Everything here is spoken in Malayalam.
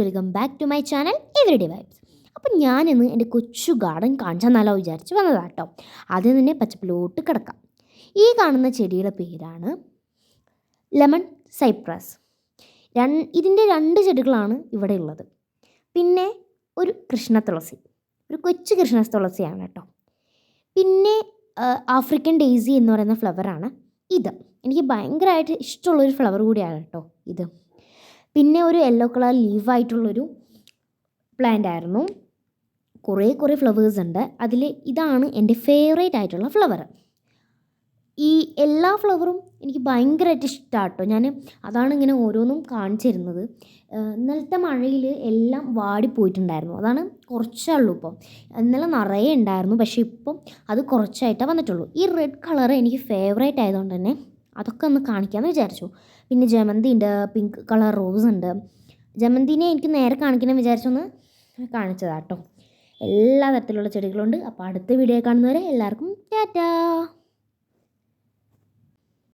Welcome back to my channel everyday vibes. അപ്പം ഞാനിന്ന് എൻ്റെ കൊച്ചു ഗാർഡൻ കാണിച്ചാൽ നല്ല വിചാരിച്ച് വന്നതാണ് കേട്ടോ. ആദ്യം തന്നെ പച്ചപ്പിലോട്ട് കിടക്കാം. ഈ കാണുന്ന ചെടിയുടെ പേരാണ് ലെമൺ സൈപ്രസ്. ഇതിൻ്റെ 2 ചെടികളാണ് ഇവിടെ ഉള്ളത്. പിന്നെ ഒരു കൃഷ്ണതുളസി, ഒരു കൊച്ചു കൃഷ്ണതുളസിയാണ് കേട്ടോ. പിന്നെ ആഫ്രിക്കൻ ഡെയ്സി എന്ന് പറയുന്ന ഫ്ലവറാണ് ഇത്. എനിക്ക് ഭയങ്കരമായിട്ട് ഇഷ്ടമുള്ളൊരു ഫ്ലവർ കൂടിയാണ് കേട്ടോ ഇത്. പിന്നെ ഒരു യെല്ലോ കളർ ലീവായിട്ടുള്ളൊരു പ്ലാന്റ് ആയിരുന്നു. കുറേ ഫ്ലവേഴ്സ് ഉണ്ട്. അതിൽ ഇതാണ് എൻ്റെ ഫേവറേറ്റ് ആയിട്ടുള്ള ഫ്ലവർ. ഈ എല്ലാ ഫ്ലവറും എനിക്ക് ഭയങ്കരമായിട്ട് ഇഷ്ടമാണ് കേട്ടോ. ഞാൻ അതാണ് ഇങ്ങനെ ഓരോന്നും കാണിച്ചിരുന്നത്. ഇന്നലത്തെ മഴയിൽ എല്ലാം വാടിപ്പോയിട്ടുണ്ടായിരുന്നു. അതാണ് കുറച്ചുള്ളൂ ഇപ്പം. ഇന്നലെ നിറയെ ഉണ്ടായിരുന്നു, പക്ഷേ ഇപ്പം അത് കുറച്ചായിട്ടേ വന്നിട്ടുള്ളൂ. ഈ റെഡ് കളർ എനിക്ക് ഫേവറേറ്റ് ആയതുകൊണ്ട് തന്നെ അതൊക്കെ ഒന്ന് കാണിക്കാമെന്ന് വിചാരിച്ചു. പിന്നെ ജമന്തി ഉണ്ട്, പിങ്ക് കളർ റോസ് ഉണ്ട്. ജമന്തിനെ എനിക്ക് നേരെ കാണിക്കണം വിചാരിച്ചൊന്ന് കാണിച്ചതാണ് കേട്ടോ. എല്ലാ തരത്തിലുള്ള ചെടികളുണ്ട്. അപ്പോൾ അടുത്ത വീഡിയോ കാണുന്നവരെ എല്ലാവർക്കും ടാറ്റാ.